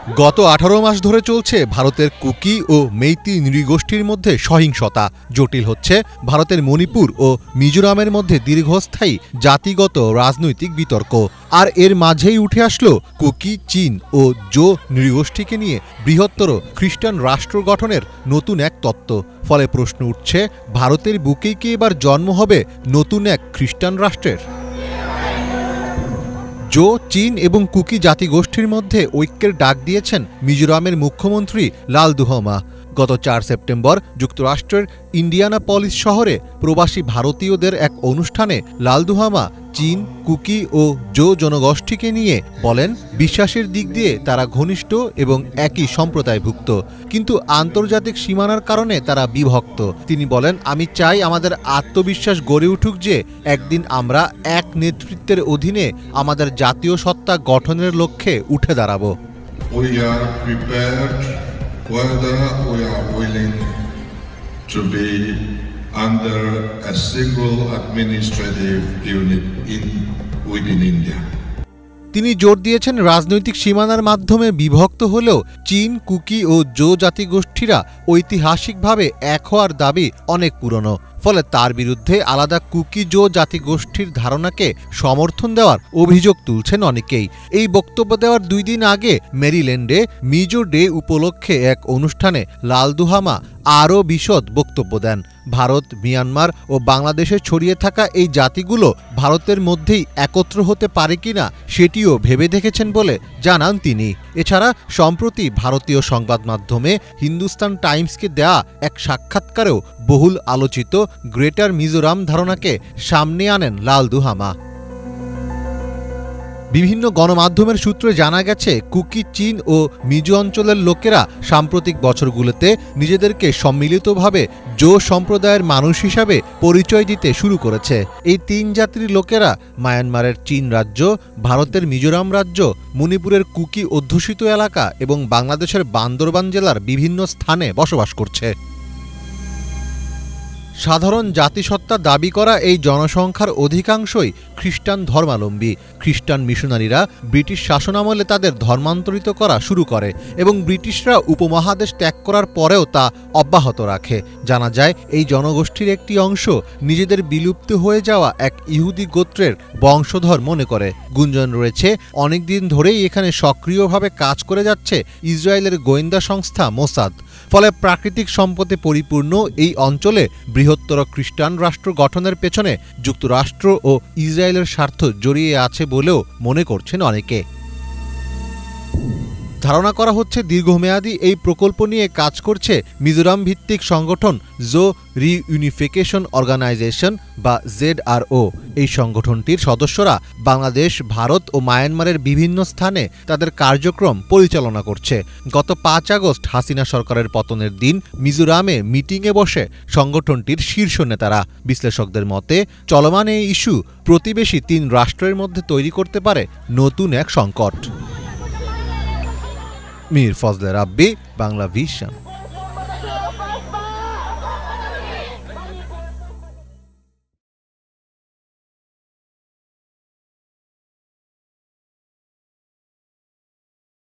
গত 18 মাস ধরে চলছে ভারতের কুকি ও মেইতি নৃগোষ্ঠীর মধ্যে সহিংসতা। জটিল হচ্ছে ভারতের মণিপুর ও মিজোরামের মধ্যে দীর্ঘস্থায়ী জাতিগত রাজনৈতিক বিতর্ক। আর এর মাঝেই উঠে আসলো কুকি, চীন ও জো নৃগোষ্ঠীকে নিয়ে বৃহত্তর খ্রিস্টান রাষ্ট্র গঠনের নতুন এক তত্ত্ব। ফলে প্রশ্ন উঠছে, ভারতের বুকেই কি এবার জন্ম হবে নতুন এক খ্রিস্টান রাষ্ট্রের? জো, চীন এবং কুকি জাতিগোষ্ঠীর মধ্যে ঐক্যের ডাক দিয়েছেন মিজোরামের মুখ্যমন্ত্রী লালদুহমা। গত 4 সেপ্টেম্বর যুক্তরাষ্ট্রের ইন্ডিয়ানাপলিস শহরে প্রবাসী ভারতীয়দের এক অনুষ্ঠানে লালদুহমা চীন, কুকি ও জো জনগোষ্ঠীকে নিয়ে বলেন, বিশ্বাসের দিক দিয়ে তারা ঘনিষ্ঠ এবং একই সম্প্রদায়ভুক্ত, কিন্তু আন্তর্জাতিক সীমানার কারণে তারা বিভক্ত। তিনি বলেন, আমি চাই আমাদের আত্মবিশ্বাস গড়ে উঠুক যে একদিন আমরা এক নেতৃত্বের অধীনে আমাদের জাতীয় সত্তা গঠনের লক্ষ্যে উঠে দাঁড়াব। Whether we are willing to be under a single administrative unit within India. তিনি জোর দিয়েছেন, রাজনৈতিক সীমানার মাধ্যমে বিভক্ত হলেও চীন, কুকি ও জো জাতিগোষ্ঠীরা ঐতিহাসিকভাবে এক হওয়ার দাবি অনেক পুরনো। ফলে তার বিরুদ্ধে আলাদা কুকি জো জাতিগোষ্ঠীর ধারণাকে সমর্থন দেওয়ার অভিযোগ তুলছেন অনেকেই। এই বক্তব্য দেওয়ার 2 দিন আগে মেরিল্যান্ডে মিজো ডে উপলক্ষে এক অনুষ্ঠানে লালদুহমা আরও বিশদ বক্তব্য দেন। ভারত, মিয়ানমার ও বাংলাদেশে ছড়িয়ে থাকা এই জাতিগুলো ভারতের মধ্যেই একত্র হতে পারে কিনা সেটিও ভেবে দেখেছেন বলে জানান তিনি। এছাড়া সম্প্রতি ভারতীয় সংবাদ মাধ্যমে হিন্দুস্তান টাইমসকে দেয়া এক সাক্ষাৎকারেও বহুল আলোচিত গ্রেটার মিজোরাম ধারণাকে সামনে আনেন লালদুহমা। বিভিন্ন গণমাধ্যমের সূত্রে জানা গেছে, কুকি, চীন ও মিজো অঞ্চলের লোকেরা সাম্প্রতিক বছরগুলোতে নিজেদেরকে সম্মিলিতভাবে জো সম্প্রদায়ের মানুষ হিসাবে পরিচয় দিতে শুরু করেছে। এই 3 জাতির লোকেরা মায়ানমারের চীন রাজ্য, ভারতের মিজোরাম রাজ্য, মণিপুরের কুকি অধ্যুষিত এলাকা এবং বাংলাদেশের বান্দরবান জেলার বিভিন্ন স্থানে বসবাস করছে। সাধারণ জাতিসত্তা দাবি করা এই জনসংখ্যার অধিকাংশই খ্রিস্টান ধর্মাবলম্বী। খ্রিস্টান মিশনারিরা ব্রিটিশ শাসনামলে তাদের ধর্মান্তরিত করা শুরু করে এবং ব্রিটিশরা উপমহাদেশ ত্যাগ করার পরেও তা অব্যাহত রাখে। জানা যায়, এই জনগোষ্ঠীর একটি অংশ নিজেদের বিলুপ্ত হয়ে যাওয়া এক ইহুদি গোত্রের বংশধর মনে করে। গুঞ্জন রয়েছে, অনেকদিন ধরেই এখানে সক্রিয়ভাবে কাজ করে যাচ্ছে ইসরায়েলের গোয়েন্দা সংস্থা মোসাদ। ফলে প্রাকৃতিক সম্পদে পরিপূর্ণ এই অঞ্চলে বৃহত্তর খ্রিস্টান রাষ্ট্র গঠনের পেছনে যুক্তরাষ্ট্র ও ইসরায়েলের স্বার্থ জড়িয়ে আছে বলেও মনে করছেন অনেকে। ধারণা করা হচ্ছে, দীর্ঘমেয়াদী এই প্রকল্প নিয়ে কাজ করছে মিজোরাম ভিত্তিক সংগঠন জো রিইউনিফিকেশন অর্গানাইজেশন বা ZRO। এই সংগঠনটির সদস্যরা বাংলাদেশ, ভারত ও মায়ানমারের বিভিন্ন স্থানে তাদের কার্যক্রম পরিচালনা করছে। গত 5 আগস্ট হাসিনা সরকারের পতনের দিন মিজোরামে মিটিংয়ে বসে সংগঠনটির শীর্ষ নেতারা। বিশ্লেষকদের মতে, চলমান এই ইস্যু প্রতিবেশী 3 রাষ্ট্রের মধ্যে তৈরি করতে পারে নতুন এক সংকট। মীর ফজলে রাব্বি, বাংলা ভিশন।